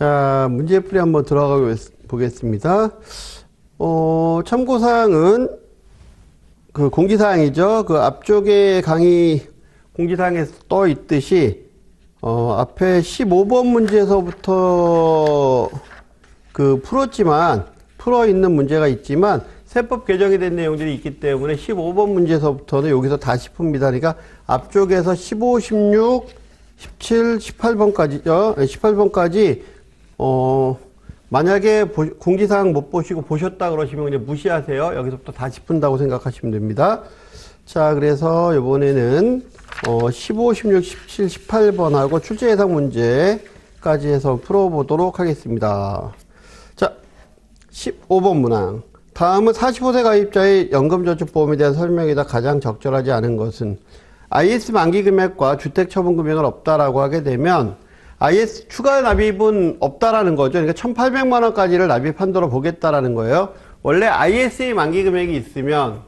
자, 문제풀이 한번 들어가 보겠습니다. 참고사항은 그 공지사항이죠. 그 앞쪽에 강의 공지사항에 떠 있듯이, 앞에 15번 문제에서부터 풀어 있는 문제가 있지만, 세법 개정이 된 내용들이 있기 때문에 15번 문제에서부터는 여기서 다시 풉니다. 그러니까 앞쪽에서 15, 16, 17, 18번까지죠. 18번까지, 만약에 공지사항 못 보시고 보셨다 그러시면 그냥 무시하세요. 여기서부터 다시 푼다고 생각하시면 됩니다. 자, 그래서 이번에는 15, 16, 17, 18번하고 출제 예상 문제까지 해서 풀어보도록 하겠습니다. 자, 15번 문항. 다음은 45세 가입자의 연금저축보험에 대한 설명이다. 가장 적절하지 않은 것은 IS 만기 금액과 주택 처분 금액은 없다라고 하게 되면 IS 추가 납입은 없다라는 거죠. 그러니까 1,800만 원까지를 납입한도로 보겠다라는 거예요. 원래 IS의 만기 금액이 있으면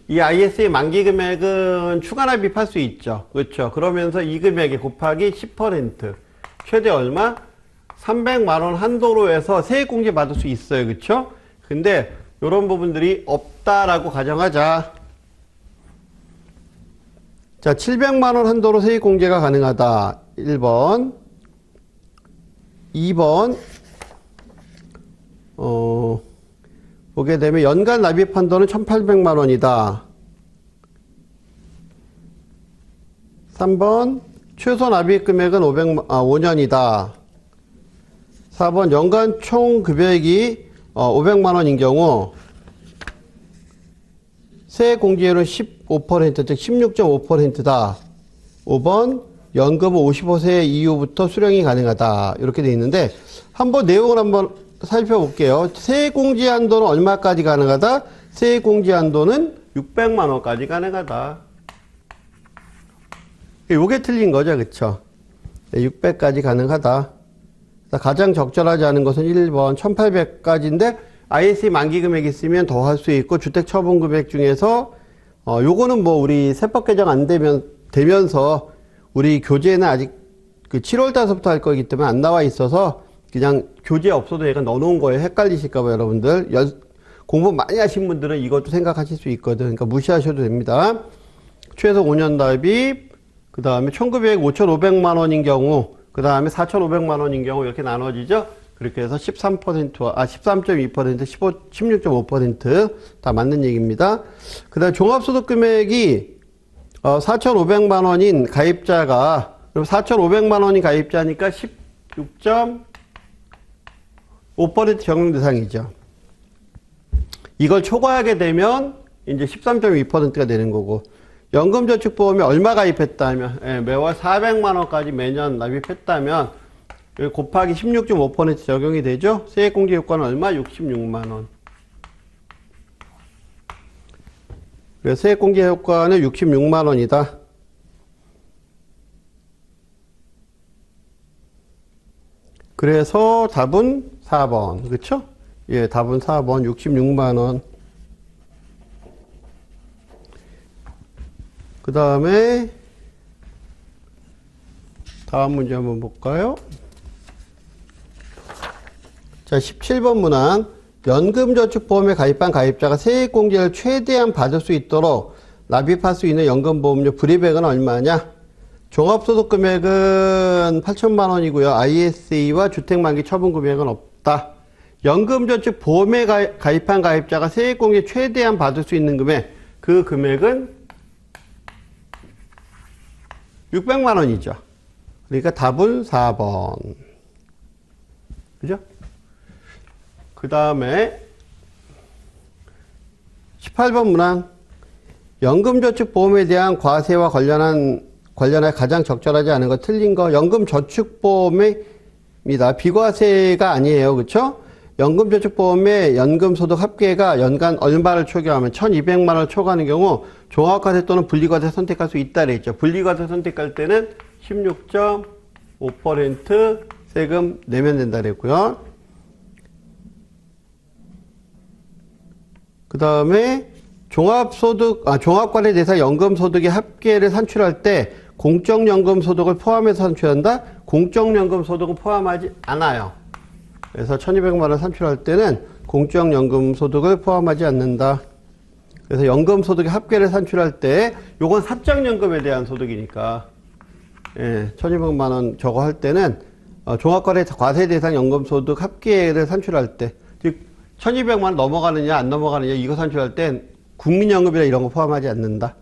이 IS의 만기 금액은 추가 납입할 수 있죠. 그렇죠. 그러면서 이 금액이 곱하기 10% 최대 얼마? 300만 원 한도로 해서 세액공제 받을 수 있어요. 그렇죠? 근데 이런 부분들이 없다라고 가정하자. 자, 700만 원 한도로 세액공제가 가능하다. 1번. 2번. 보게 되면 연간 납입 한도는 1,800만 원이다. 3번. 최소 납입 금액은 5년이다. 4번. 연간 총 급여액이 500만 원인 경우 세액공제율은 15%, 즉 16.5%다. 5번, 연금은 55세 이후부터 수령이 가능하다. 이렇게 돼 있는데, 한번 내용을 한번 살펴볼게요. 세액공제 한도는 얼마까지 가능하다? 세액공제 한도는 600만 원까지 가능하다. 요게 틀린 거죠. 그쵸? 600까지 가능하다. 가장 적절하지 않은 것은 1번, 1800까지인데, IS 만기 금액이 있으면 더 할 수 있고, 주택 처분 금액 중에서, 요거는 뭐 우리 세법 개정 안 되면서, 우리 교재는 아직 그 7월 달서부터 할 거기 때문에 안 나와 있어서, 그냥 교재 없어도 얘가 넣어놓은 거예요. 헷갈리실까봐 여러분들. 공부 많이 하신 분들은 이것도 생각하실 수 있거든. 그러니까 무시하셔도 됩니다. 최소 5년 납입, 그 다음에 총급여액 5,500만 원인 경우, 그 다음에 4,500만 원인 경우 이렇게 나눠지죠? 그렇게 해서 13%와, 13.2%, 16.5% 다 맞는 얘기입니다. 그 다음에 종합소득 금액이 4,500만 원인 가입자가, 그럼 4,500만 원인 가입자니까 16.5% 적용 대상이죠. 이걸 초과하게 되면 이제 13.2%가 되는 거고, 연금저축보험에 얼마 가입했다면, 매월 400만 원까지 매년 납입했다면, 곱하기 16.5% 적용이 되죠? 세액공제 효과는 얼마? 66만 원. 그래서 세액공제 효과는 66만 원이다. 그래서 답은 4번. 그쵸? 예, 답은 4번. 66만 원. 그 다음에 다음 문제 한번 볼까요? 자, 17번 문항. 연금저축보험에 가입한 가입자가 세액공제를 최대한 받을 수 있도록 납입할 수 있는 연금보험료 불이백은 얼마냐? 종합소득 금액은 8천만 원이고요. ISA와 주택만기 처분 금액은 없다. 연금저축보험에 가입한 가입자가 세액공제 최대한 받을 수 있는 금액, 그 금액은 600만 원이죠. 그러니까 답은 4번. 그죠? 그 다음에 18번 문항. 연금저축보험에 대한 과세와 관련해 가장 적절하지 않은 거 틀린 거. 연금저축보험입니다. 비과세가 아니에요. 그쵸? 연금저축보험의 연금소득 합계가 연간 얼마를 초과하면 1,200만 원을 초과하는 경우 종합과세 또는 분리과세 선택할 수 있다 그랬죠. 분리과세 선택할 때는 16.5% 세금 내면 된다 그랬고요. 그 다음에 종합과세 대상 연금소득의 합계를 산출할 때 공적연금 소득을 포함해서 산출한다? 공적연금 소득은 포함하지 않아요. 그래서 1200만 원 산출할 때는 공적연금 소득을 포함하지 않는다. 그래서 연금소득의 합계를 산출할 때 요건 사적연금에 대한 소득이니까 1200만 원 저거 할 때는 종합과세 과세대상 연금소득 합계를 산출할 때 1200만 원 넘어가느냐 안 넘어가느냐 이거 산출할 땐 국민연금이나 이런 거 포함하지 않는다.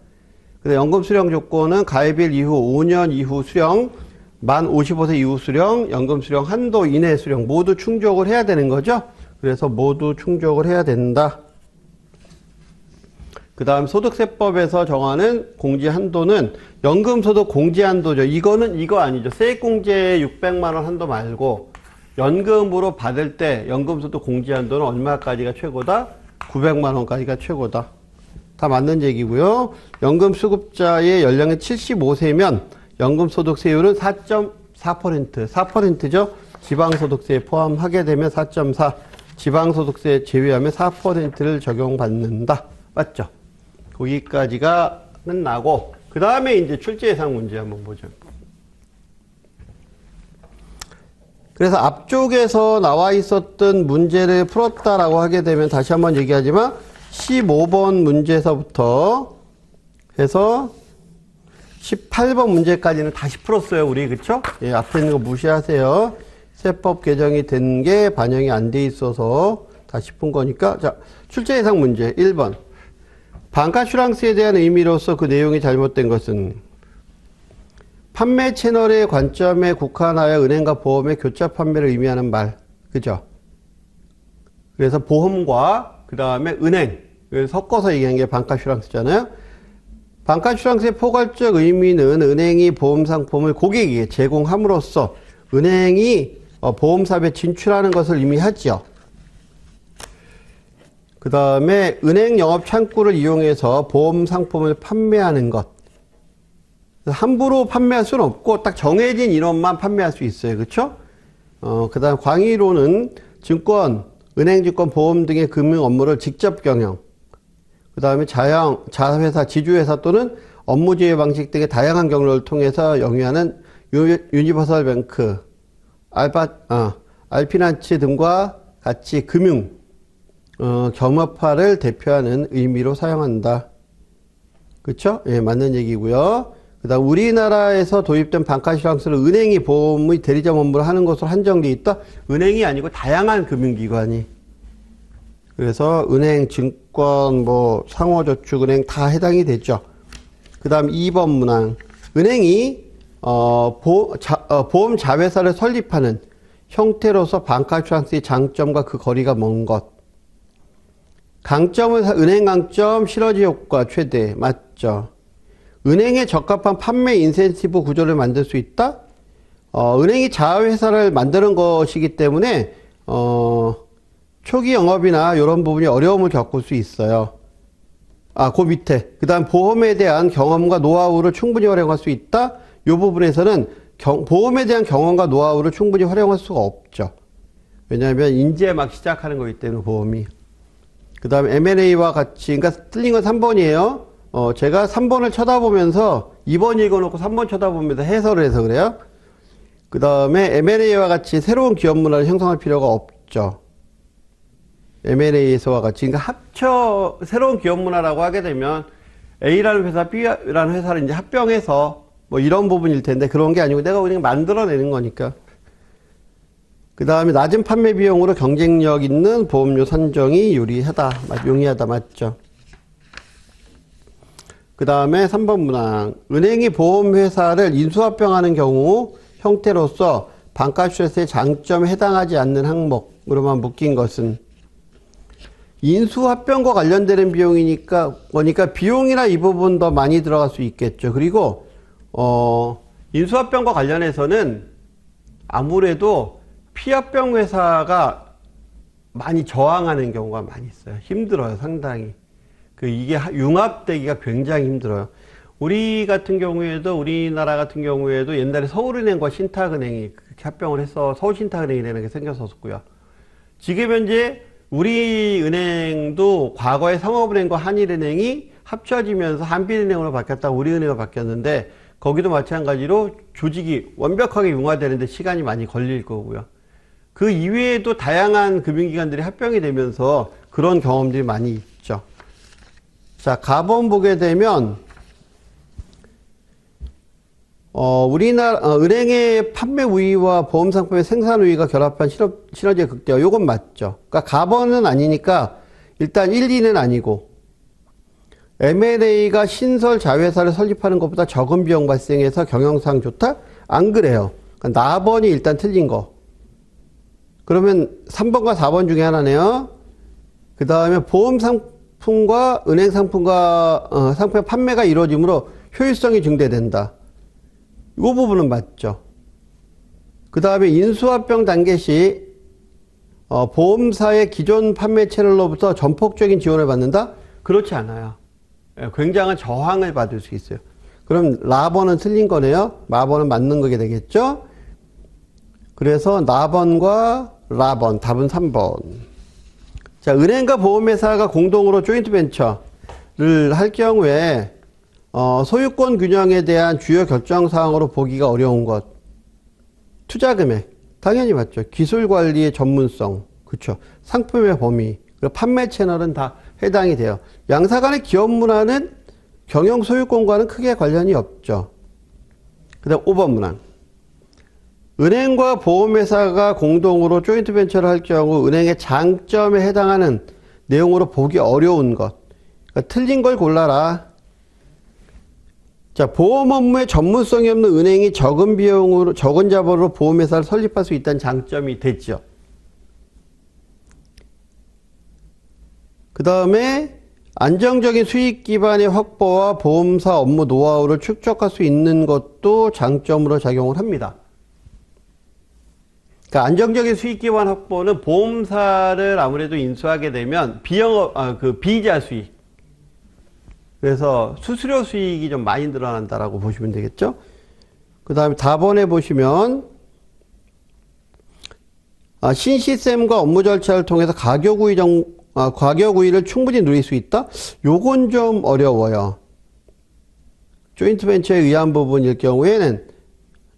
그래서 연금 수령 조건은 가입일 이후 5년 이후 수령, 만 55세 이후 수령, 연금 수령 한도 이내 수령 모두 충족을 해야 되는 거죠. 그래서 모두 충족을 해야 된다. 그 다음 소득세법에서 정하는 공제 한도는 연금소득 공제 한도죠. 이거는 이거 아니죠. 세액공제 600만 원 한도 말고 연금으로 받을 때 연금소득 공제 한도는 얼마까지가 최고다? 900만 원까지가 최고다. 다 맞는 얘기고요. 연금수급자의 연령이 75세면 연금소득세율은 4.4%, 4%죠. 지방소득세에 포함하게 되면 4.4, 지방소득세 제외하면 4%를 적용받는다. 맞죠? 거기까지가 끝나고 그 다음에 이제 출제예상 문제 한번 보죠. 그래서 앞쪽에서 나와 있었던 문제를 풀었다라고 하게 되면 다시 한번 얘기하지만 15번 문제에서부터 해서 18번 문제까지는 다시 풀었어요, 우리. 그쵸? 예, 앞에 있는 거 무시하세요. 세법 개정이 된 게 반영이 안 돼 있어서 다시 푼 거니까. 자, 출제 예상 문제 1번. 반가슈랑스에 대한 의미로서 그 내용이 잘못된 것은 판매 채널의 관점에 국한하여 은행과 보험의 교차 판매를 의미하는 말. 그죠? 그래서 보험과 그 다음에 은행을 섞어서 얘기한 게 반가슈랑스잖아요. 반가슈랑스의 포괄적 의미는 은행이 보험 상품을 고객에게 제공함으로써 은행이 보험사업에 진출하는 것을 의미하죠. 그 다음에 은행 영업 창구를 이용해서 보험 상품을 판매하는 것. 함부로 판매할 수는 없고 딱 정해진 인원만 판매할 수 있어요. 그렇죠? 그 다음 광의로는 증권, 은행증권, 보험 등의 금융 업무를 직접 경영. 그 다음에 자회사, 지주회사 또는 업무 제휴 방식 등의 다양한 경로를 통해서 영위하는 유니버설 뱅크, 알피나치 등과 같이 금융, 겸업화를 대표하는 의미로 사용한다. 그쵸? 예, 맞는 얘기고요. 그 다음 우리나라에서 도입된 반가슈랑스는 은행이 보험의 대리점 업무를 하는 것으로 한정되어 있다. 은행이 아니고 다양한 금융기관이. 그래서 은행, 증권, 상호저축은행 다 해당이 되죠. 그 다음 2번 문항. 은행이 보험 자회사를 설립하는 형태로서 반가슈랑스의 장점과 그 거리가 먼 것. 강점은 은행 강점, 시너지 효과 최대. 맞죠? 은행에 적합한 판매 인센티브 구조를 만들 수 있다? 은행이 자회사를 만드는 것이기 때문에 초기 영업이나 이런 부분이 어려움을 겪을 수 있어요. 그 밑에. 그 다음 보험에 대한 경험과 노하우를 충분히 활용할 수 있다? 이 부분에서는 보험에 대한 경험과 노하우를 충분히 활용할 수가 없죠. 왜냐하면 이제 막 시작하는 거기 때문에 보험이. 그 다음 M&A와 같이, 그러니까 틀린 건 3번이에요. 제가 3번을 쳐다보면서 2번 읽어놓고 3번 쳐다보면서 해설을 해서 그래요. 그 다음에 M&A와 같이 새로운 기업 문화를 형성할 필요가 없죠. M&A에서와 같이. 그러니까 새로운 기업 문화라고 하게 되면 A라는 회사, B라는 회사를 이제 합병해서 이런 부분일 텐데 그런 게 아니고 내가 그냥 만들어내는 거니까. 그 다음에 낮은 판매 비용으로 경쟁력 있는 보험료 선정이 용이하다, 맞죠? 그 다음에 3번 문항. 은행이 보험회사를 인수합병하는 경우 형태로서 반가슈랑스의 장점에 해당하지 않는 항목으로만 묶인 것은 인수합병과 관련되는 비용이니까 비용이나 이 부분 더 많이 들어갈 수 있겠죠. 그리고 인수합병과 관련해서는 아무래도 피합병 회사가 많이 저항하는 경우가 많이 있어요. 힘들어요, 상당히. 이게 융합되기가 굉장히 힘들어요. 우리나라 같은 경우에도 옛날에 서울은행과 신탁은행이 그렇게 합병을 해서 서울신탁은행이라는 게 생겼었고요. 지금 현재 우리은행도 과거에 상업은행과 한일은행이 합쳐지면서 한빛은행으로 바뀌었다가 우리은행으로 바뀌었는데 거기도 마찬가지로 조직이 완벽하게 융화되는데 시간이 많이 걸릴 거고요. 그 이외에도 다양한 금융기관들이 합병이 되면서 그런 경험들이 많이 있죠. 자, 가본 보게 되면 우리나라 은행의 판매 우위와 보험 상품의 생산 우위가 결합한 시너지의 극대화. 요건 맞죠. 그러니까 가번은 아니니까 일단 1, 2는 아니고 M&A가 신설 자회사를 설립하는 것보다 적은 비용 발생해서 경영상 좋다? 안 그래요. 그러니까 나번이 일단 틀린 거. 그러면 3번과 4번 중에 하나네요. 그 다음에 보험 상품과 은행 상품과 상품의 판매가 이루어지므로 효율성이 증대된다. 이 부분은 맞죠. 그 다음에 인수합병 단계 시 보험사의 기존 판매 채널로부터 전폭적인 지원을 받는다? 그렇지 않아요. 굉장한 저항을 받을 수 있어요. 그럼 라번은 틀린 거네요. 마번은 맞는 거게 되겠죠. 그래서 나번과 라번, 답은 3번. 자, 은행과 보험회사가 공동으로 조인트 벤처를 할 경우에 소유권 균형에 대한 주요 결정 사항으로 보기가 어려운 것. 투자 금액. 당연히 맞죠. 기술 관리의 전문성. 그렇죠. 상품의 범위. 그리고 판매 채널은 다 해당이 돼요. 양사 간의 기업 문화는 경영 소유권과는 크게 관련이 없죠. 그 다음 5번 문항. 은행과 보험회사가 공동으로 조인트 벤처를 할 경우 은행의 장점에 해당하는 내용으로 보기 어려운 것. 그러니까 틀린 걸 골라라. 자, 보험 업무에 전문성이 없는 은행이 적은 비용으로, 적은 자본으로 보험회사를 설립할 수 있다는 장점이 됐죠. 그 다음에 안정적인 수익 기반의 확보와 보험사 업무 노하우를 축적할 수 있는 것도 장점으로 작용을 합니다. 그러니까 안정적인 수익 기반 확보는 보험사를 아무래도 인수하게 되면 비이자 수익. 그래서 수수료 수익이 좀 많이 늘어난다라고 보시면 되겠죠. 그 다음에 4번에 보시면 신시스템과 업무 절차를 통해서 가격 우위를 충분히 누릴 수 있다? 요건 좀 어려워요. 조인트 벤처에 의한 부분일 경우에는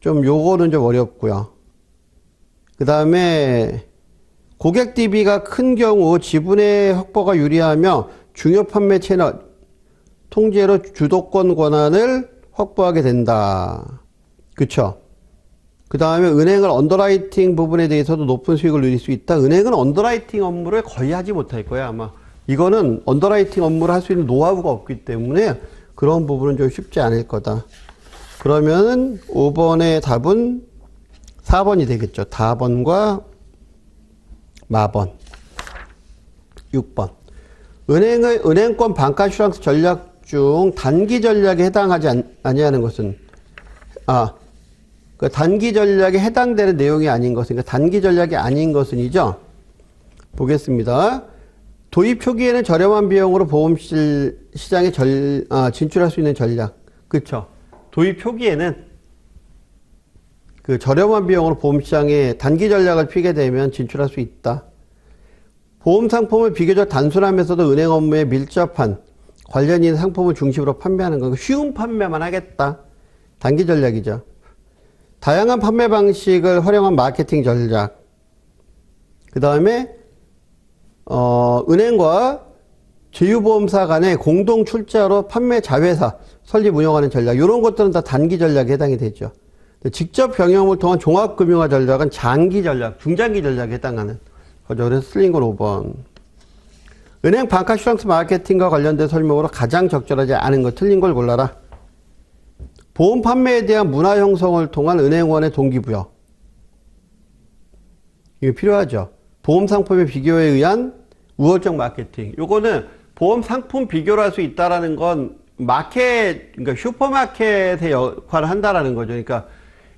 요거는 좀 어렵고요. 그 다음에 고객 DB가 큰 경우 지분의 확보가 유리하며 중요 판매 채널 통제로 주도권 권한을 확보하게 된다. 그쵸? 그 다음에 은행을 언더라이팅 부분에 대해서도 높은 수익을 누릴 수 있다. 은행은 언더라이팅 업무를 거의 하지 못할 거야, 아마. 이거는 언더라이팅 업무를 할 수 있는 노하우가 없기 때문에 그런 부분은 좀 쉽지 않을 거다. 그러면은 5번의 답은 4번이 되겠죠. 다번과 마번. 6번. 은행권 방카슈랑스 전략 중 단기 전략에 해당하지 아니하는 것은, 그 단기 전략에 해당되는 내용이 아닌 것은, 그러니까 단기 전략이 아닌 것은이죠. 보겠습니다. 도입 초기에는 저렴한 비용으로 보험 시장에 진출할 수 있는 전략. 그쵸. 도입 초기에는 그 저렴한 비용으로 보험 시장에 단기 전략을 피게 되면 진출할 수 있다. 보험 상품을 비교적 단순하면서도 은행 업무에 밀접한 관련 있는 상품을 중심으로 판매하는 건 쉬운 판매만 하겠다. 단기 전략이죠. 다양한 판매 방식을 활용한 마케팅 전략. 그 다음에 은행과 제휴보험사 간의 공동 출자로 판매 자회사 설립 운영하는 전략. 이런 것들은 다 단기 전략에 해당이 되죠. 직접 경영을 통한 종합금융화 전략은 장기 전략, 중장기 전략에 해당하는 거죠. 그래서 틀린 건 5번. 은행 방카슈랑스 마케팅과 관련된 설명으로 가장 적절하지 않은 거 틀린 걸 골라라. 보험 판매에 대한 문화 형성을 통한 은행원의 동기부여. 이거 필요하죠. 보험 상품의 비교에 의한 우월적 마케팅. 요거는 보험 상품 비교를 할 수 있다라는 건 그러니까 슈퍼마켓의 역할을 한다라는 거죠. 그러니까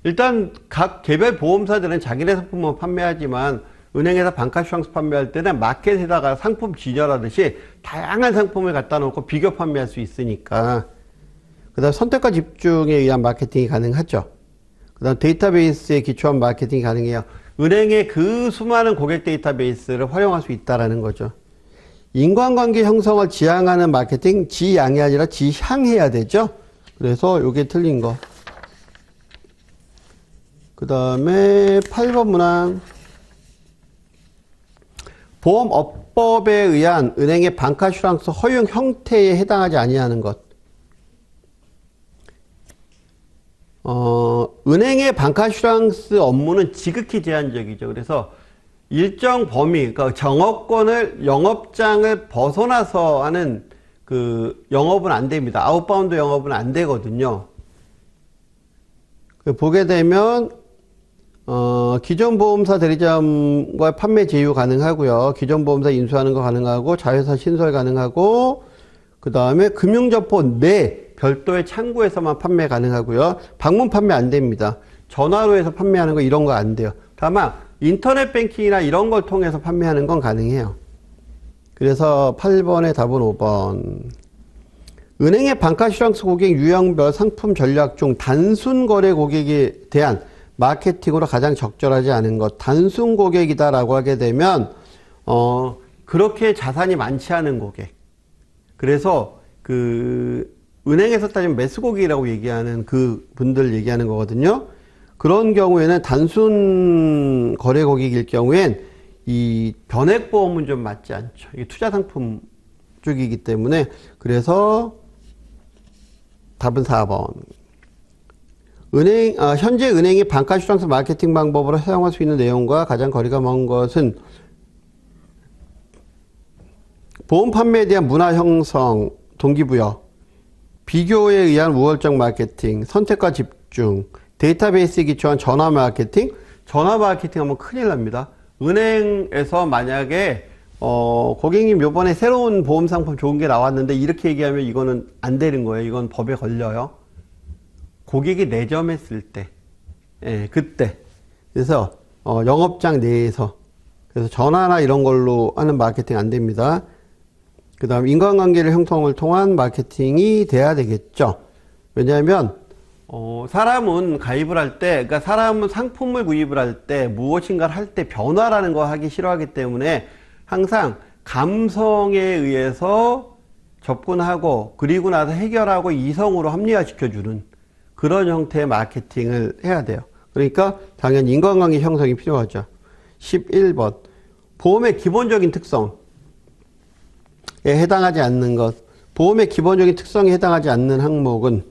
일단 각 개별 보험사들은 자기네 상품만 판매하지만 은행에서 방카슈랑스 판매할 때는 마켓에다가 상품 진열하듯이 다양한 상품을 갖다 놓고 비교 판매할 수 있으니까. 그 다음 선택과 집중에 의한 마케팅이 가능하죠. 그 다음 데이터베이스에 기초한 마케팅이 가능해요. 은행의 그 수많은 고객 데이터베이스를 활용할 수 있다라는 거죠. 인간관계 형성을 지향하는 마케팅, 지양이 아니라 지향해야 되죠. 그래서 요게 틀린 거. 그 다음에 8번 문항. 보험업법에 의한 은행의 방카슈랑스 허용 형태에 해당하지 아니하는 것. 은행의 방카슈랑스 업무는 지극히 제한적이죠. 그래서 일정 범위, 그러니까 영업장을 벗어나서 하는 그 영업은 안 됩니다. 아웃바운드 영업은 안 되거든요. 보게 되면 기존 보험사 대리점과 판매 제휴 가능하고요. 기존 보험사 인수하는 거 가능하고 자회사 신설 가능하고 그 다음에 금융점포 내 별도의 창구에서만 판매 가능하고요. 방문 판매 안 됩니다. 전화로 해서 판매하는 거 이런 거 안 돼요. 다만 인터넷 뱅킹이나 이런 걸 통해서 판매하는 건 가능해요. 그래서 8번의 답은 5번. 은행의 방카슈랑스 고객 유형별 상품 전략 중 단순 거래 고객에 대한 마케팅으로 가장 적절하지 않은 것. 단순 고객이다라고 하게 되면 그렇게 자산이 많지 않은 고객. 그래서 그 은행에서 따지면 매수고객이라고 얘기하는 그 분들 얘기하는 거거든요. 그런 경우에는 단순 거래 고객일 경우엔 이 변액보험은 좀 맞지 않죠. 이게 투자상품 쪽이기 때문에. 그래서 답은 4번. 현재 은행이 방카슈랑스 마케팅 방법으로 사용할 수 있는 내용과 가장 거리가 먼 것은 보험 판매에 대한 문화 형성, 동기부여, 비교에 의한 우월적 마케팅, 선택과 집중, 데이터베이스에 기초한 전화 마케팅. 전화 마케팅 하면 큰일 납니다. 은행에서 만약에 고객님 요번에 새로운 보험 상품 좋은 게 나왔는데 이렇게 얘기하면 이거는 안 되는 거예요. 이건 법에 걸려요. 고객이 내점했을 때, 예, 그때. 그래서 영업장 내에서, 그래서 전화나 이런 걸로 하는 마케팅 안 됩니다. 그 다음 인간관계를 형성을 통한 마케팅이 돼야 되겠죠. 왜냐하면 사람은 가입을 할 때, 그러니까 사람은 상품을 구입을 할 때 무엇인가를 할 때 변화라는 거 하기 싫어하기 때문에 항상 감성에 의해서 접근하고 그리고 나서 해결하고 이성으로 합리화시켜주는 그런 형태의 마케팅을 해야 돼요. 그러니까 당연히 인간관계 형성이 필요하죠. 11번. 보험의 기본적인 특성에 해당하지 않는 것. 보험의 기본적인 특성에 해당하지 않는 항목은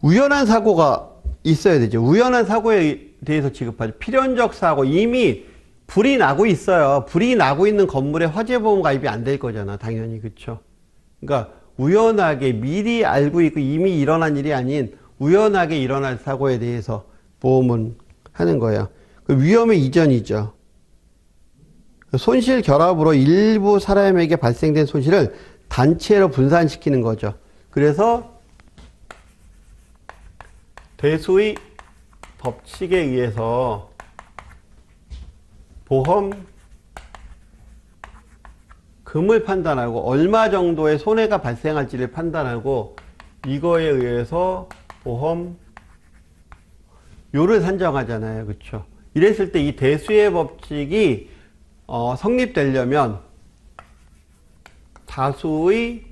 우연한 사고가 있어야 되죠. 우연한 사고에 대해서 지급하죠. 필연적 사고. 이미 불이 나고 있어요. 불이 나고 있는 건물에 화재보험 가입이 안 될 거잖아. 당연히. 그렇죠. 그러니까 우연하게 미리 알고 있고 이미 일어난 일이 아닌 우연하게 일어날 사고에 대해서 보험은 하는 거예요. 그 위험의 이전이죠. 손실 결합으로 일부 사람에게 발생된 손실을 단체로 분산시키는 거죠. 그래서 대수의 법칙에 의해서 보험금을 판단하고 얼마 정도의 손해가 발생할지를 판단하고 이거에 의해서 보험료를 산정하잖아요. 그렇죠? 이랬을 때 이 대수의 법칙이 성립되려면 다수의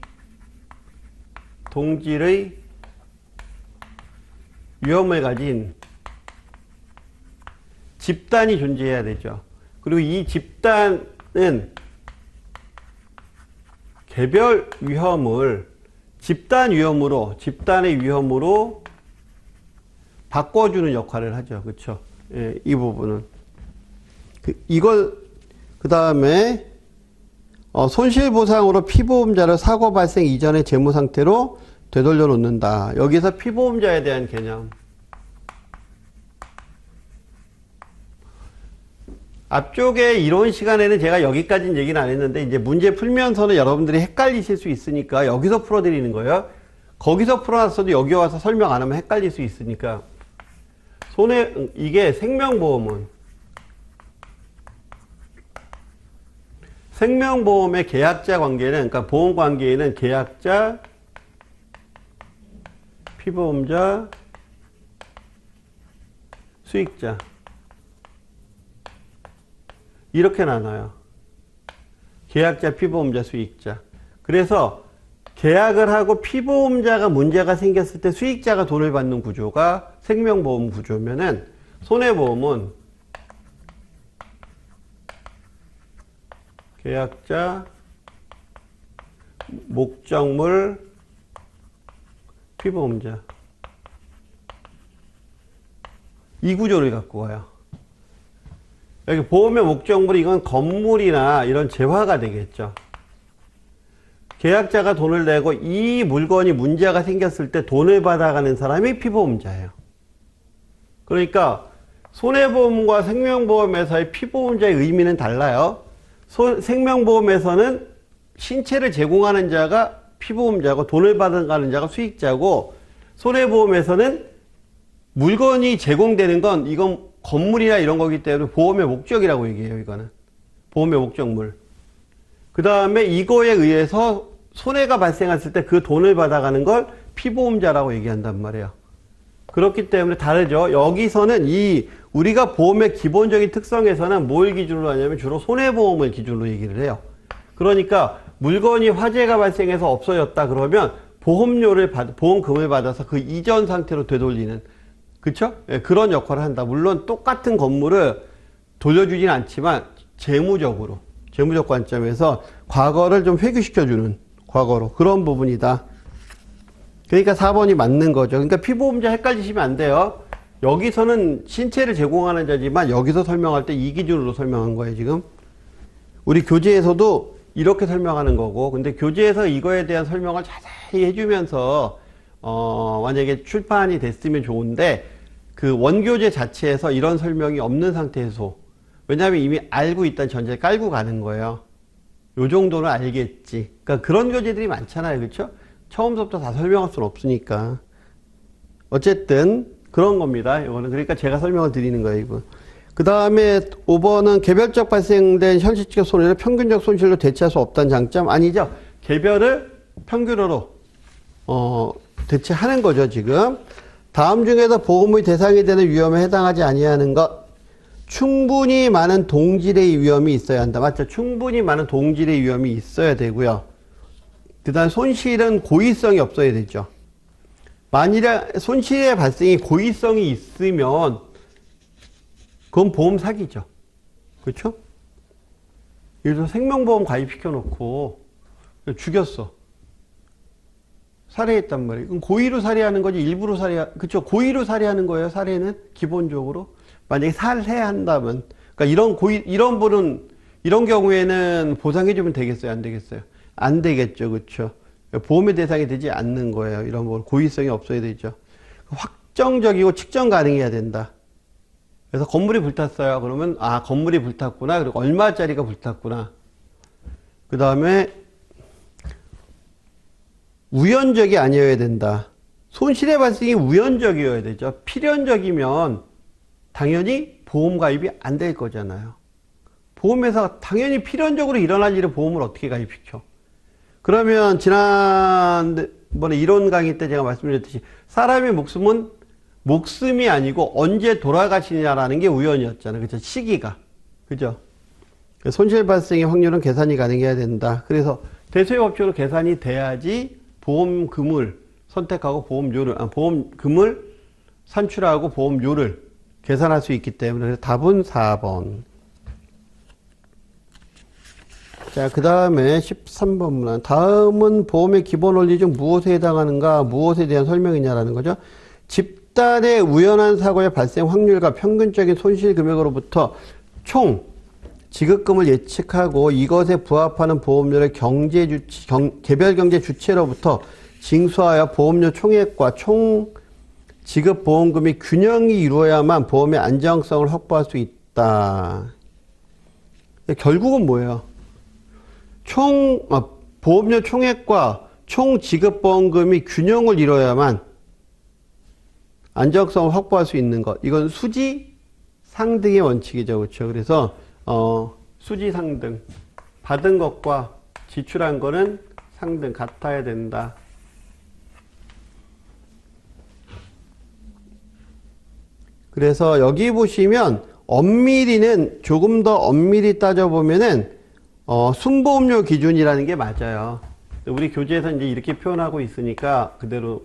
동질의 위험을 가진 집단이 존재해야 되죠. 그리고 이 집단은 개별 위험을 집단의 위험으로 바꿔주는 역할을 하죠. 그렇죠? 예, 이 부분은 그 다음에 손실보상으로 피보험자를 사고 발생 이전의 재무 상태로 되돌려 놓는다. 여기서 피보험자에 대한 개념. 앞쪽에 이론 시간에는 제가 여기까지는 얘기는 안 했는데 이제 문제 풀면서는 여러분들이 헷갈리실 수 있으니까 여기서 풀어드리는 거예요. 거기서 풀어놨어도 여기 와서 설명 안 하면 헷갈릴 수 있으니까. 이게 생명보험의 계약자 관계는, 그러니까 보험 관계에는 계약자, 피보험자, 수익자. 이렇게 나눠요. 계약자, 피보험자, 수익자. 그래서 계약을 하고 피보험자가 문제가 생겼을 때 수익자가 돈을 받는 구조가 생명보험 구조면은 손해보험은 계약자, 목적물, 피보험자 이 구조를 갖고 와요. 여기 보험의 목적물이 이건 건물이나 이런 재화가 되겠죠. 계약자가 돈을 내고 이 물건이 문제가 생겼을 때 돈을 받아가는 사람이 피보험자예요. 그러니까 손해보험과 생명보험에서의 피보험자의 의미는 달라요. 생명보험에서는 신체를 제공하는 자가 피보험자고 돈을 받아가는 자가 수익자고, 손해보험에서는 물건이 제공되는 건 이건 건물이나 이런 거기 때문에 보험의 목적이라고 얘기해요. 이거는 보험의 목적물. 그 다음에 이거에 의해서 손해가 발생했을 때 그 돈을 받아가는 걸 피보험자라고 얘기한단 말이에요. 그렇기 때문에 다르죠. 여기서는 우리가 보험의 기본적인 특성에서는 뭘 기준으로 하냐면 주로 손해보험을 기준으로 얘기를 해요. 그러니까 물건이 화재가 발생해서 없어졌다 그러면 보험금을 받아서 그 이전 상태로 되돌리는, 그쵸? 예, 그런 역할을 한다. 물론 똑같은 건물을 돌려주진 않지만 재무적 관점에서 과거를 좀 회귀시켜주는, 과거로 그런 부분이다. 그러니까 4번이 맞는 거죠. 그러니까 피보험자 헷갈리시면 안 돼요. 여기서는 신체를 제공하는 자지만 여기서 설명할 때 이 기준으로 설명한 거예요. 지금 우리 교재에서도 이렇게 설명하는 거고, 근데 교재에서 이거에 대한 설명을 자세히 해주면서 만약에 출판이 됐으면 좋은데 그 원교재 자체에서 이런 설명이 없는 상태에서, 왜냐하면 이미 알고 있다는 전제를 깔고 가는 거예요. 요 정도는 알겠지. 그러니까 그런 교재들이 많잖아요. 그렇죠? 처음부터 다 설명할 수는 없으니까. 어쨌든 그런 겁니다. 이거는 그러니까 제가 설명을 드리는 거예요. 이거. 그 다음에 5번은 개별적 발생된 현실적 손해를 평균적 손실로 대체할 수 없다는 장점. 아니죠. 개별을 평균으로 대체하는 거죠. 지금 다음 중에서 보험의 대상이 되는 위험에 해당하지 아니하는 것. 충분히 많은 동질의 위험이 있어야 한다. 맞죠? 충분히 많은 동질의 위험이 있어야 되고요. 그 다음 손실은 고의성이 없어야 되죠. 만일에 손실의 발생이 고의성이 있으면 그건 보험 사기죠. 그렇죠? 예를 들어 생명보험 가입시켜 놓고 죽였어. 살해했단 말이에요. 그럼 고의로 살해하는 거지 일부러 그렇죠? 고의로 살해하는 거예요. 살해는 기본적으로. 만약에 살해한다면, 그러니까 이런 분은, 이런 경우에는 보상해주면 되겠어요? 안 되겠어요? 안 되겠죠. 그렇죠? 보험의 대상이 되지 않는 거예요. 이런 분 고의성이 없어야 되죠. 확정적이고 측정 가능해야 된다. 그래서 건물이 불탔어요. 그러면 건물이 불탔구나. 그리고 얼마짜리가 불탔구나. 그 다음에 우연적이 아니어야 된다. 손실의 발생이 우연적이어야 되죠. 필연적이면 당연히 보험 가입이 안 될 거잖아요. 보험회사가 당연히 필연적으로 일어날 일을 보험을 어떻게 가입시켜? 그러면 지난번에 이론 강의 때 제가 말씀드렸듯이 사람의 목숨은 목숨이 아니고 언제 돌아가시냐라는 게 우연이었잖아요. 그죠? 시기가. 그죠? 손실 발생의 확률은 계산이 가능해야 된다. 그래서 대소협적으로 계산이 돼야지 보험금을 선택하고 보험금을 산출하고 보험료를 계산할 수 있기 때문에 답은 4번. 자, 그 다음에 13번 문항. 다음은 보험의 기본 원리 중 무엇에 해당하는가, 무엇에 대한 설명이냐라는 거죠. 집단의 우연한 사고의 발생 확률과 평균적인 손실 금액으로부터 총 지급금을 예측하고 이것에 부합하는 보험료를 개별 경제 주체로부터 징수하여 보험료 총액과 총 지급 보험금이 균형이 이루어야만 보험의 안정성을 확보할 수 있다. 결국은 뭐예요? 보험료 총액과 총 지급 보험금이 균형을 이루어야만 안정성을 확보할 수 있는 것. 이건 수지 상등의 원칙이죠. 그렇죠? 그래서 수지 상등. 받은 것과 지출한 거는 상등 같아야 된다. 그래서 여기 보시면 엄밀히는 조금 더 엄밀히 따져보면은 순보험료 기준이라는 게 맞아요. 우리 교재에서 이제 이렇게 표현하고 있으니까 그대로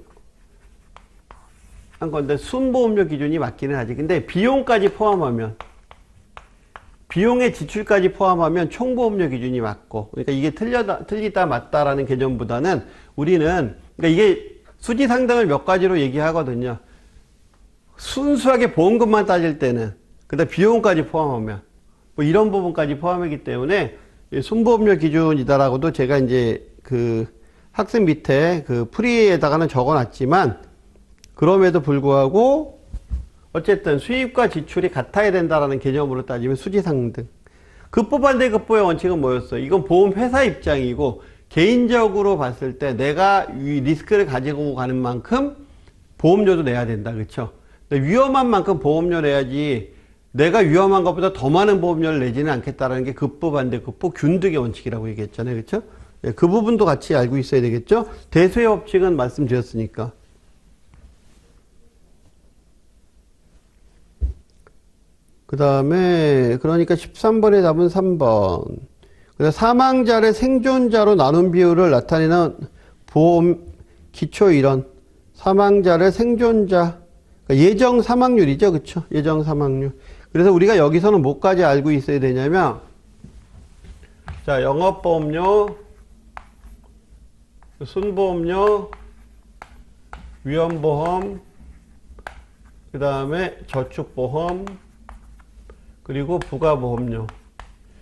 한 건데 순보험료 기준이 맞기는 하지. 근데 비용까지 포함하면 비용의 지출까지 포함하면 총보험료 기준이 맞고, 그러니까 이게 틀리다 맞다라는 개념보다는 우리는 그러니까 이게 수지 상당을 몇 가지로 얘기하거든요. 순수하게 보험금만 따질 때는 그다음 비용까지 포함하면 뭐 이런 부분까지 포함이기 때문에 순보험료 기준이다라고도 제가 이제 그 학생 밑에 그 프리에다가는 적어놨지만 그럼에도 불구하고 어쨌든 수입과 지출이 같아야 된다라는 개념으로 따지면 수지상등. 급부반대 급부의 원칙은 뭐였어? 이건 보험회사 입장이고 개인적으로 봤을 때 내가 리스크를 가지고 가는 만큼 보험료도 내야 된다. 그렇죠? 위험한 만큼 보험료 내야지 내가 위험한 것보다 더 많은 보험료를 내지는 않겠다라는 게 급부반대 급부 균등의 원칙이라고 얘기했잖아요. 그렇죠? 그 부분도 같이 알고 있어야 되겠죠? 대수의 법칙은 말씀드렸으니까. 그 다음에 그러니까 13번의 답은 3번. 사망자를 생존자로 나눈 비율을 나타내는 보험 기초 이론. 사망자를 생존자, 그러니까 예정 사망률이죠. 그쵸? 예정 사망률. 그래서 우리가 여기서는 뭐까지 알고 있어야 되냐면, 자, 영업보험료, 순보험료, 위험보험, 그 다음에 저축보험, 그리고 부가보험료.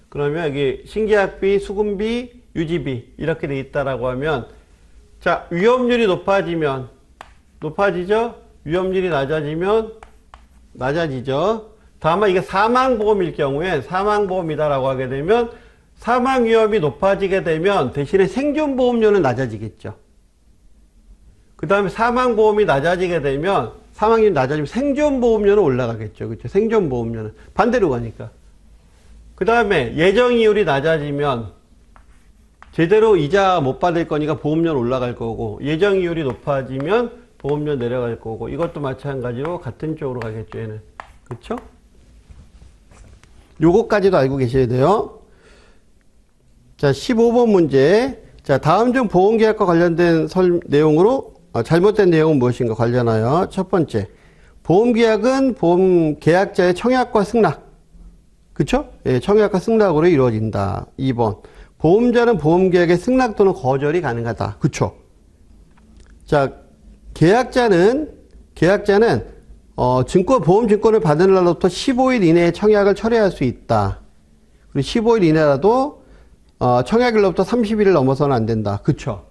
그러면 여기 신계약비, 수금비, 유지비 이렇게 돼 있다라고 하면, 자, 위험률이 높아지죠? 위험률이 낮아지죠? 다만 이게 사망보험일 경우에 사망보험이다라고 하게 되면 사망 위험이 높아지게 되면 대신에 생존보험료는 낮아지겠죠. 그 다음에 사망보험이 낮아지게 되면 사망률이 낮아지면 생존보험료는 올라가겠죠. 그렇죠? 생존보험료는 반대로 가니까. 그 다음에 예정이율이 낮아지면 제대로 이자 못 받을 거니까 보험료는 올라갈 거고, 예정이율이 높아지면 보험료 내려갈 거고, 이것도 마찬가지로 같은 쪽으로 가겠죠. 얘는. 그렇죠? 요거까지도 알고 계셔야 돼요. 자, 15번 문제. 자, 다음 중 보험계약과 관련된 내용으로 잘못된 내용은 무엇인가 관련하여 첫 번째, 보험계약은 보험계약자의 청약과 승낙, 그쵸? 예, 청약과 승낙으로 이루어진다. 2번, 보험자는 보험계약의 승낙 또는 거절이 가능하다. 그쵸? 자, 계약자는 보험증권을 받은 날로부터 15일 이내에 청약을 철회할 수 있다. 그리고 15일 이내라도 청약일로부터 30일을 넘어서는 안 된다. 그쵸?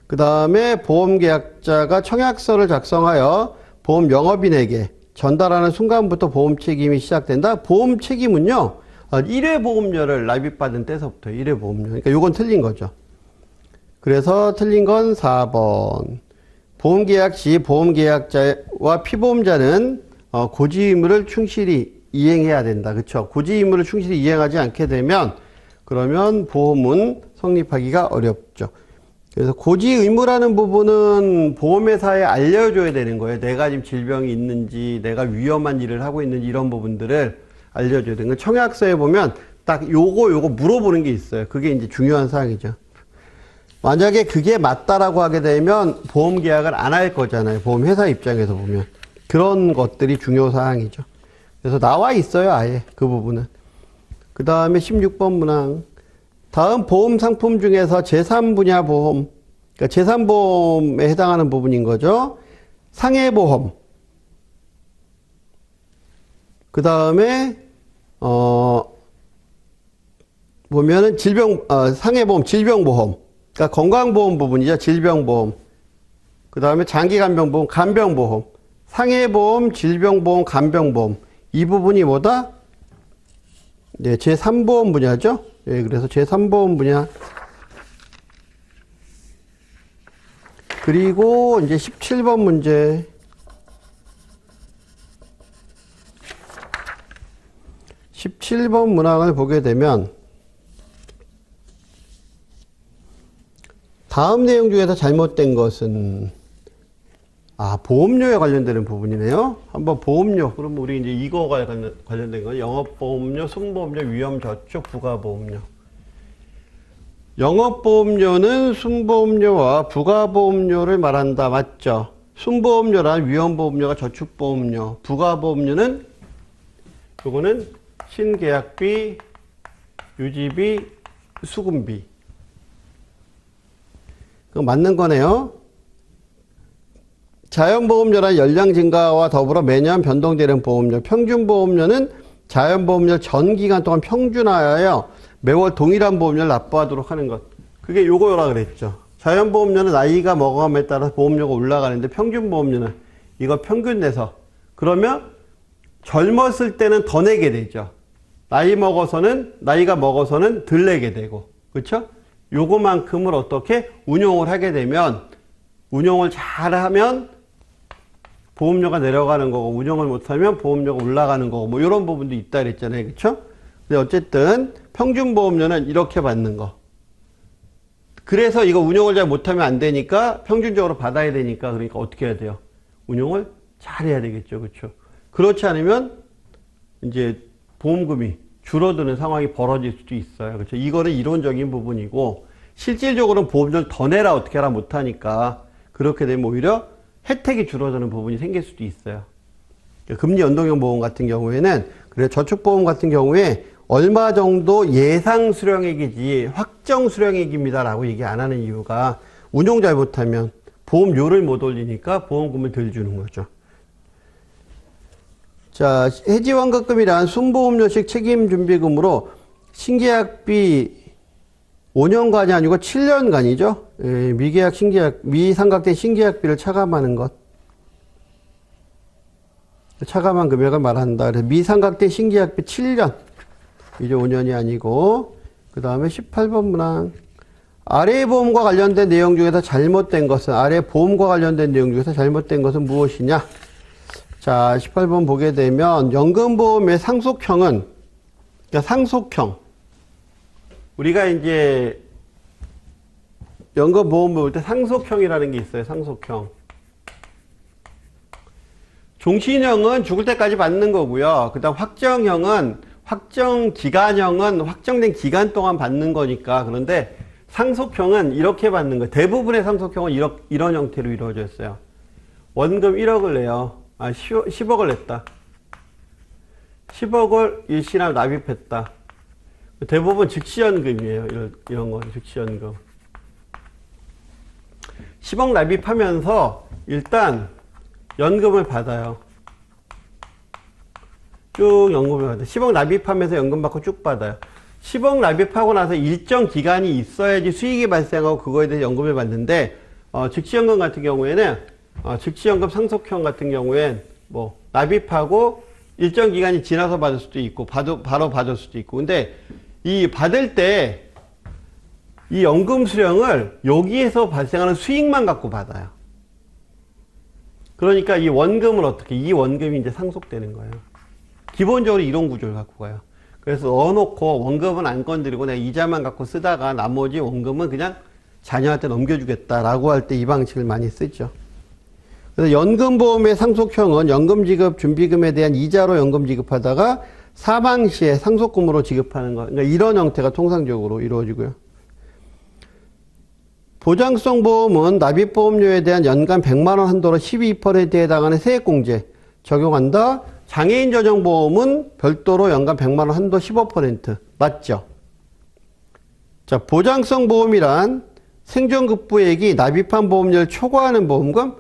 그 다음에 보험계약자가 청약서를 작성하여 보험 영업인에게 전달하는 순간부터 보험 책임이 시작된다. 보험 책임은요, 1회 보험료를 납입받은 때서부터 1회 보험료. 그러니까 요건 틀린 거죠. 그래서 틀린 건 4번. 보험계약 시 보험계약자와 피보험자는 고지 의무를 충실히 이행해야 된다. 그쵸? 고지 의무를 충실히 이행하지 않게 되면 그러면 보험은 성립하기가 어렵죠. 그래서 고지 의무라는 부분은 보험회사에 알려줘야 되는 거예요. 내가 지금 질병이 있는지, 내가 위험한 일을 하고 있는지 이런 부분들을 알려줘야 되는 거예요. 청약서에 보면 딱 요거 물어보는 게 있어요. 그게 이제 중요한 사항이죠. 만약에 그게 맞다라고 하게 되면 보험 계약을 안 할 거잖아요. 보험회사 입장에서 보면. 그런 것들이 중요 사항이죠. 그래서 나와 있어요. 아예 그 부분은. 그 다음에 16번 문항. 다음 보험 상품 중에서 제3분야 보험, 그러니까 제3보험에 해당하는 부분인 거죠. 상해보험. 그 다음에 보면은 상해보험, 질병보험. 그러니까 건강보험 부분이죠. 질병보험. 그 다음에 장기간병보험, 간병보험. 상해보험, 질병보험, 간병보험. 이 부분이 뭐다? 네, 제3보험 분야죠. 예, 그래서 제3보험 분야. 그리고 이제 17번 문제. 17번 문항을 보게 되면 다음 내용 중에서 잘못된 것은 보험료에 관련되는 부분이네요. 한번 보험료. 그럼 우리 이제 이거가 관련된 건 영업보험료, 순보험료, 위험저축, 부가보험료. 영업보험료는 순보험료와 부가보험료를 말한다. 맞죠? 순보험료란 위험보험료가 저축보험료, 부가보험료는 요거는 신계약비, 유지비, 수금비. 그거 맞는 거네요. 자연보험료란 연령 증가와 더불어 매년 변동되는 보험료, 평균보험료는 자연보험료 전 기간 동안 평균하여 매월 동일한 보험료를 납부하도록 하는 것. 그게 요거라 그랬죠. 자연보험료는 나이가 먹어감에 따라서 보험료가 올라가는데 평균보험료는 이거 평균 내서 그러면 젊었을 때는 더 내게 되죠. 나이가 먹어서는 덜 내게 되고, 그렇죠? 요거만큼을 어떻게 운용을 하게 되면, 운용을 잘하면 보험료가 내려가는 거고, 운용을 못하면 보험료가 올라가는 거고, 뭐 이런 부분도 있다 그랬잖아요, 그렇죠? 근데 어쨌든 평균 보험료는 이렇게 받는 거. 그래서 이거 운용을 잘 못하면 안 되니까 평균적으로 받아야 되니까, 그러니까 어떻게 해야 돼요? 운용을 잘 해야 되겠죠, 그렇죠? 그렇지 않으면 이제 보험금이 줄어드는 상황이 벌어질 수도 있어요. 그렇죠? 이거는 이론적인 부분이고, 실질적으로는 보험료를 더 내라 어떻게 하라 못하니까, 그렇게 되면 오히려 혜택이 줄어드는 부분이 생길 수도 있어요. 금리 연동형 보험 같은 경우에는, 그래 저축보험 같은 경우에 얼마 정도 예상 수령액이지 확정 수령액입니다라고 얘기 안 하는 이유가, 운용 잘못하면 보험료를 못 올리니까 보험금을 덜 주는 거죠. 자, 해지환급금이란 순보험료식 책임준비금으로 신계약비 5년간이 아니고 7년간이죠. 예, 미상각된 신계약비를 차감하는 것. 차감한 금액을 말한다. 그래서 미상각된 신계약비 7년. 이제 5년이 아니고, 그 다음에 18번 문항. 아래 보험과 관련된 내용 중에서 잘못된 것은, 아래 보험과 관련된 내용 중에서 잘못된 것은 무엇이냐? 자, 18번 보게 되면, 연금보험의 상속형은, 그러니까 상속형. 우리가 이제, 연금보험 볼 때 상속형이라는 게 있어요, 상속형. 종신형은 죽을 때까지 받는 거고요. 그 다음 확정기간형은 확정된 기간 동안 받는 거니까. 그런데 상속형은 이렇게 받는 거예요. 대부분의 상속형은 이런 형태로 이루어져 있어요. 원금 1억을 내요. 10억을 냈다. 10억을 일시납 납입했다. 대부분 즉시연금이에요. 이런 건 즉시연금. 10억 납입하면서 일단 연금을 받아요. 쭉 연금을 받아요. 10억 납입하면서 연금 받고 쭉 받아요. 10억 납입하고 나서 일정 기간이 있어야지 수익이 발생하고 그거에 대해서 연금을 받는데, 즉시연금 같은 경우에는, 즉시연금 상속형 같은 경우엔 뭐 납입하고 일정 기간이 지나서 받을 수도 있고 바로 받을 수도 있고. 근데 이 받을 때 이 연금 수령을 여기에서 발생하는 수익만 갖고 받아요. 그러니까 이 원금을 이 원금이 이제 상속되는 거예요. 기본적으로 이런 구조를 갖고 가요. 그래서 넣어놓고 원금은 안 건드리고 내가 이자만 갖고 쓰다가 나머지 원금은 그냥 자녀한테 넘겨주겠다라고 할 때 이 방식을 많이 쓰죠. 그래서 연금보험의 상속형은 연금지급 준비금에 대한 이자로 연금 지급하다가 사망 시에 상속금으로 지급하는 것. 그러니까 이런 형태가 통상적으로 이루어지고요. 보장성 보험은 납입보험료에 대한 연간 100만 원 한도로 12%에 해당하는 세액공제 적용한다. 장애인 저정보험은 별도로 연간 100만 원 한도 15%. 맞죠? 자, 보장성 보험이란 생존급부액이 납입한 보험료를 초과하는 보험금.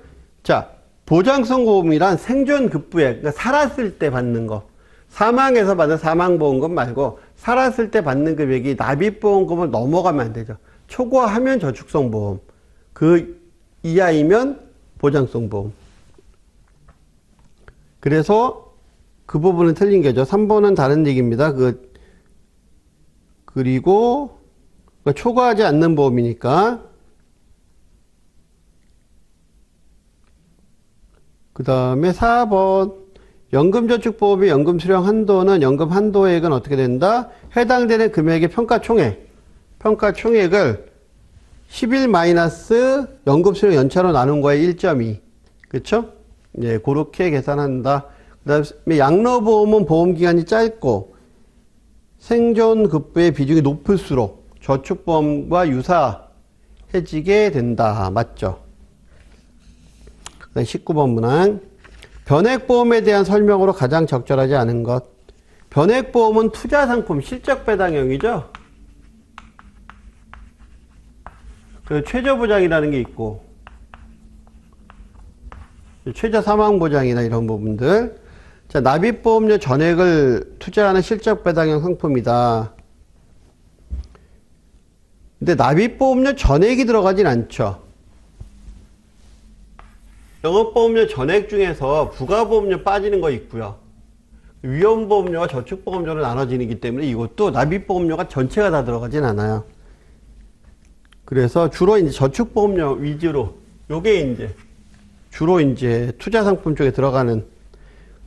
자, 보장성 보험이란 생존급부액, 그러니까 살았을 때 받는 거. 사망해서 받는 사망보험금 말고 살았을 때 받는 금액이 납입보험금을 넘어가면 안 되죠. 초과하면 저축성 보험, 그 이하이면 보장성 보험. 그래서 그 부분은 틀린 거죠. 3번은 다른 얘기입니다. 그리고 초과하지 않는 보험이니까. 그 다음에 4번. 연금저축보험의 연금수령 한도는 연금 한도액은 어떻게 된다? 해당되는 금액의 평가총액을 11 마이너스 연금수령 연차로 나눈 거에 1.2. 그쵸? 예, 그렇게 계산한다. 그 다음에 양로보험은 보험기간이 짧고 생존급부의 비중이 높을수록 저축보험과 유사해지게 된다. 맞죠? 19번 문항. 변액보험에 대한 설명으로 가장 적절하지 않은 것. 변액보험은 투자상품 실적배당형이죠. 그 최저보장이라는 게 있고 최저사망보장이나 이런 부분들. 자, 납입보험료 전액을 투자하는 실적배당형 상품이다. 근데 납입보험료 전액이 들어가진 않죠. 영업보험료 전액 중에서 부가보험료 빠지는 거 있고요. 위험보험료와 저축보험료로 나눠지기 때문에 이것도 납입보험료가 전체가 다 들어가진 않아요. 그래서 주로 이제 저축보험료 위주로 요게 이제 주로 이제 투자상품 쪽에 들어가는.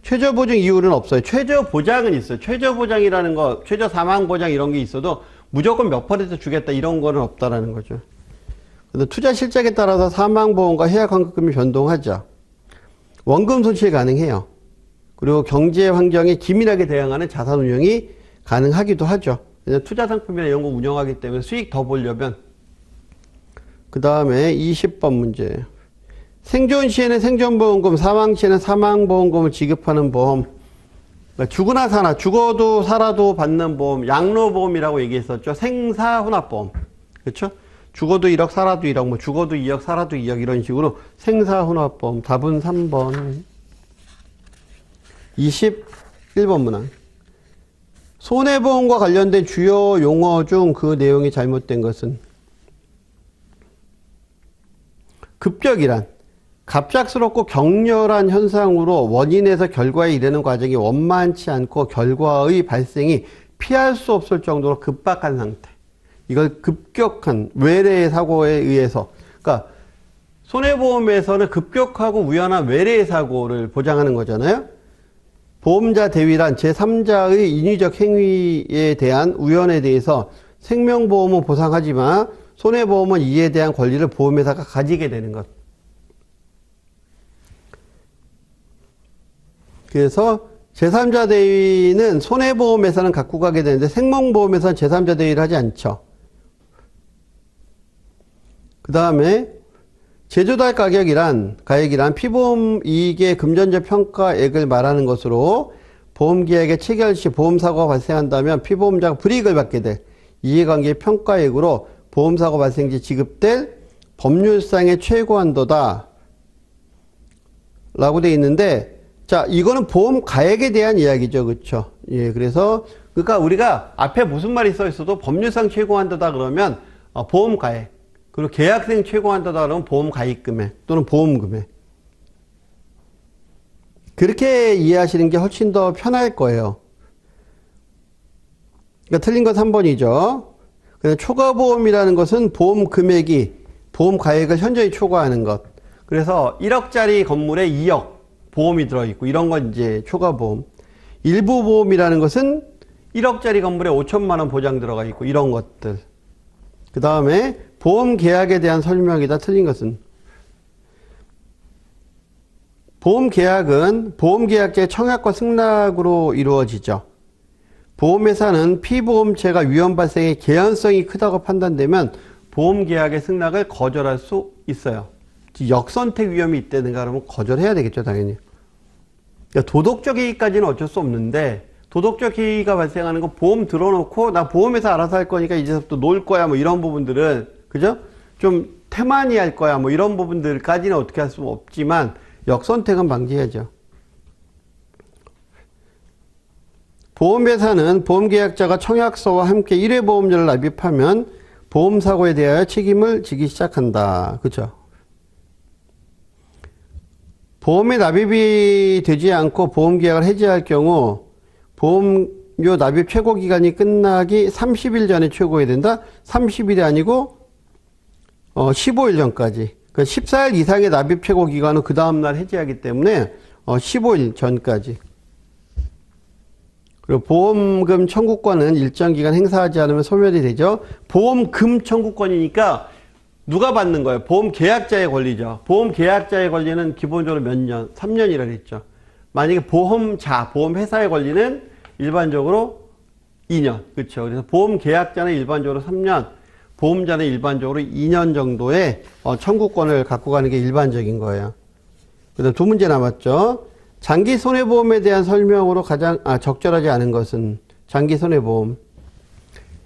최저보증 이율은 없어요. 최저보장은 있어요. 최저보장이라는 거, 최저사망보장 이런 게 있어도 무조건 몇 퍼센트 주겠다 이런 거는 없다라는 거죠. 근데 투자 실적에 따라서 사망보험과 해약환급금이 변동하죠. 원금 손실 가능해요. 그리고 경제 환경에 기민하게 대응하는 자산 운용이 가능하기도 하죠. 투자 상품이나 이런 거 운영하기 때문에 수익 더 보려면. 그 다음에 20번 문제. 생존 시에는 생존보험금, 사망 시에는 사망보험금을 지급하는 보험. 그러니까 죽으나 사나, 죽어도 살아도 받는 보험, 양로보험이라고 얘기했었죠. 생사훈합보험. 그렇죠? 죽어도 1억, 살아도 1억, 뭐 죽어도 2억, 살아도 2억 이런 식으로 생사훈합보험. 답은 3번. 21번 문항. 손해보험과 관련된 주요 용어 중 그 내용이 잘못된 것은? 급격이란 갑작스럽고 격렬한 현상으로 원인에서 결과에 이르는 과정이 원만치 않고 결과의 발생이 피할 수 없을 정도로 급박한 상태. 이걸 급격한 외래의 사고에 의해서. 그러니까 손해보험에서는 급격하고 우연한 외래의 사고를 보장하는 거잖아요. 보험자 대위란 제3자의 인위적 행위에 대한 우연에 대해서 생명보험은 보상하지만 손해보험은 이에 대한 권리를 보험회사가 가지게 되는 것. 그래서 제3자 대위는 손해보험회사는 갖고 가게 되는데 생명보험에서는 제3자 대위를 하지 않죠. 그 다음에 제조달 가액이란 피보험 이익의 금전적 평가액을 말하는 것으로 보험계약의 체결 시 보험사고가 발생한다면 피보험자가 불이익을 받게 될 이해관계의 평가액으로 보험사고 발생 시 지급될 법률상의 최고한도다 라고 되어 있는데, 자, 이거는 보험 가액에 대한 이야기죠. 그렇죠? 예, 그래서 그러니까 우리가 앞에 무슨 말이 써 있어도 법률상 최고한도다 그러면 보험 가액, 그리고 계약생 최고한도다 그러면 보험 가입 금액 또는 보험 금액. 그렇게 이해하시는 게 훨씬 더 편할 거예요. 그러니까 틀린 건 3번이죠. 초과보험이라는 것은 보험 금액이 보험 가액을 현저히 초과하는 것. 그래서 1억짜리 건물에 2억 보험이 들어있고 이런 건 이제 초과보험. 일부 보험이라는 것은 1억짜리 건물에 5천만 원 보장 들어가 있고 이런 것들. 그 다음에 보험 계약에 대한 설명이다. 틀린 것은 보험 계약은 보험계약자의 청약과 승낙으로 이루어지죠. 보험회사는 피보험체가 위험 발생의 개연성이 크다고 판단되면 보험계약의 승낙을 거절할 수 있어요. 역선택 위험이 있다든가 그러면 거절해야 되겠죠, 당연히. 그러니까 도덕적 해이까지는 어쩔 수 없는데, 도덕적 해이가 발생하는 건 보험 들어놓고 나 보험회사 알아서 할 거니까 이제부터 놀 거야 뭐 이런 부분들은, 그죠? 좀 태만히 할 거야 뭐 이런 부분들까지는 어떻게 할 수 없지만 역선택은 방지해야죠. 보험회사는 보험계약자가 청약서와 함께 1회 보험료를 납입하면 보험사고에 대하여 책임을 지기 시작한다. 그렇죠? 보험에 납입이 되지 않고 보험계약을 해지할 경우 보험료 납입 최고기간이 끝나기 30일 전에 최고해야 된다? 30일이 아니고 15일 전까지. 그러니까 14일 이상의 납입 최고기간은 그 다음날 해지하기 때문에 15일 전까지. 그리고 보험금 청구권은 일정 기간 행사하지 않으면 소멸이 되죠. 보험금 청구권이니까 누가 받는 거예요? 보험 계약자의 권리죠. 보험 계약자의 권리는 기본적으로 몇 년? 3년이라 그랬죠. 만약에 보험자, 보험회사의 권리는 일반적으로 2년. 그렇죠. 그래서 보험 계약자는 일반적으로 3년, 보험자는 일반적으로 2년 정도의 청구권을 갖고 가는 게 일반적인 거예요. 그다음 두 문제 남았죠. 장기 손해보험에 대한 설명으로 가장 적절하지 않은 것은 장기 손해보험.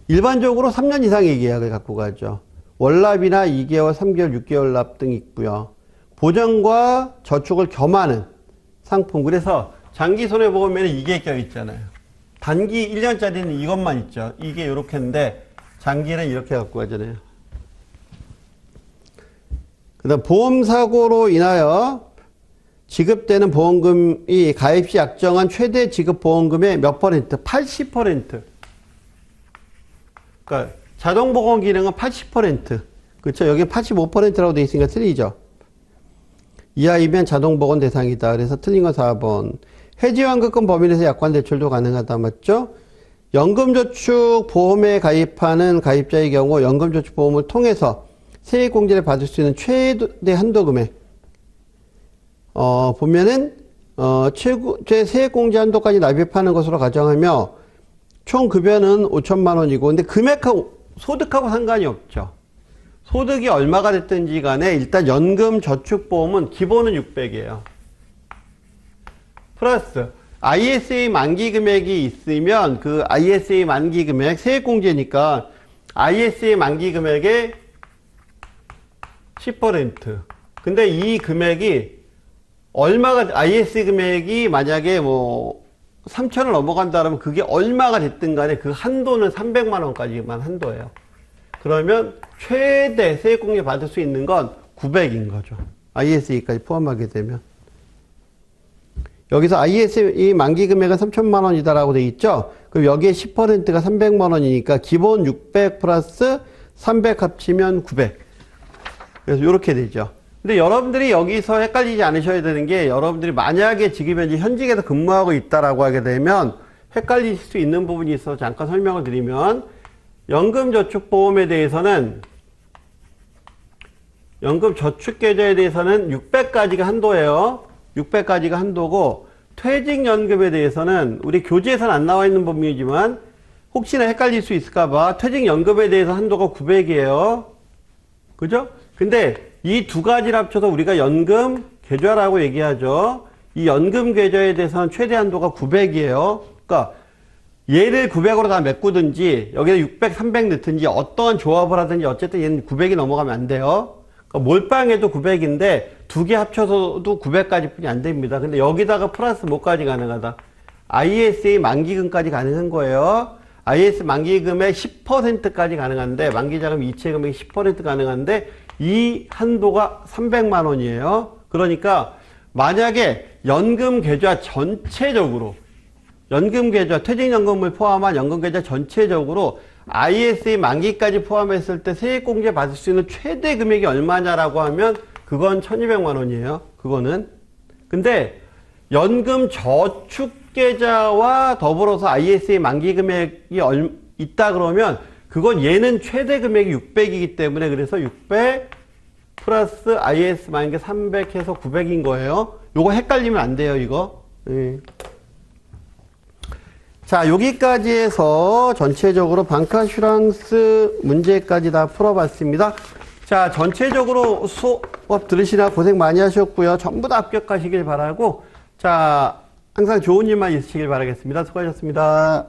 일반적으로 3년 이상의 계약을 갖고 가죠. 월납이나 2개월, 3개월, 6개월 납 등이 있고요. 보전과 저축을 겸하는 상품. 그래서 장기 손해보험에는 이게 껴있잖아요. 단기 1년짜리는 이것만 있죠. 이게 이렇게 했는데 장기는 이렇게 갖고 가잖아요. 그 다음 보험사고로 인하여 지급되는 보험금이 가입 시 약정한 최대 지급 보험금의 몇 퍼센트? 80%. 그러니까 자동보험 기능은 80%. 그렇죠? 여기 85%라고 되어 있으니까 틀리죠. 이하이면 자동보험 대상이다. 그래서 틀린 건 4번. 해지환급금 범위 내에서 약관 대출도 가능하다. 맞죠? 연금저축보험에 가입하는 가입자의 경우 연금저축보험을 통해서 세액공제를 받을 수 있는 최대 한도 금액. 보면은, 최대 세액공제 한도까지 납입하는 것으로 가정하며 총 급여는 5천만 원이고, 근데 금액하고, 소득하고 상관이 없죠. 소득이 얼마가 됐든지 간에 일단 연금저축보험은 기본은 600이에요. 플러스 ISA 만기 금액이 있으면 그 ISA 만기 금액 세액공제니까 ISA 만기 금액의 10%. 근데 이 금액이 얼마가 ISA 금액이 만약에 뭐 3천을 넘어간다 그러면 그게 얼마가 됐든 간에 그 한도는 300만 원까지만 한도예요. 그러면 최대 세액공제 받을 수 있는 건 900인 거죠. ISA까지 포함하게 되면. 여기서 ISA 만기 금액은 3천만 원이다라고 돼 있죠? 그럼 여기에 10%가 300만 원이니까 기본 600 플러스 300 합치면 900. 그래서 이렇게 되죠. 근데 여러분들이 여기서 헷갈리지 않으셔야 되는 게 여러분들이 만약에 지금 현재 현직에서 근무하고 있다라고 하게 되면 헷갈릴 수 있는 부분이 있어서 잠깐 설명을 드리면 연금저축보험에 대해서는 연금저축계좌에 대해서는 600까지가 한도예요. 600까지가 한도고 퇴직연금에 대해서는 우리 교재에서는 안 나와 있는 법률이지만 혹시나 헷갈릴 수 있을까봐 퇴직연금에 대해서 한도가 900이에요. 그죠? 근데 이 두 가지를 합쳐서 우리가 연금 계좌라고 얘기하죠. 이 연금 계좌에 대해서는 최대 한도가 900이에요. 그러니까 얘를 900으로 다 메꾸든지 여기다 600, 300 넣든지 어떠한 조합을 하든지 어쨌든 얘는 900이 넘어가면 안 돼요. 그러니까 몰빵해도 900인데 두 개 합쳐서도 900까지 뿐이 안 됩니다. 근데 여기다가 플러스 뭐까지 가능하다? ISA 만기금까지 가능한 거예요. IS 만기금의 10%까지 가능한데 만기자금 이체금액이 10% 가능한데 이 한도가 300만 원이에요. 그러니까 만약에 연금계좌 전체적으로 연금계좌, 퇴직연금을 포함한 연금계좌 전체적으로 ISA 만기까지 포함했을 때 세액공제 받을 수 있는 최대 금액이 얼마냐라고 하면 그건 1200만 원이에요. 그거는. 근데 연금저축계좌와 더불어서 ISA 만기 금액이 있다 그러면 그건 얘는 최대 금액이 600이기 때문에 그래서 600 플러스 IS 만기 300 해서 900인 거예요. 요거 헷갈리면 안 돼요, 이거. 네. 자, 여기까지 해서 전체적으로 방카슈랑스 문제까지 다 풀어봤습니다. 자, 전체적으로 수업 들으시나 고생 많이 하셨고요. 전부 다 합격하시길 바라고, 자, 항상 좋은 일만 있으시길 바라겠습니다. 수고하셨습니다.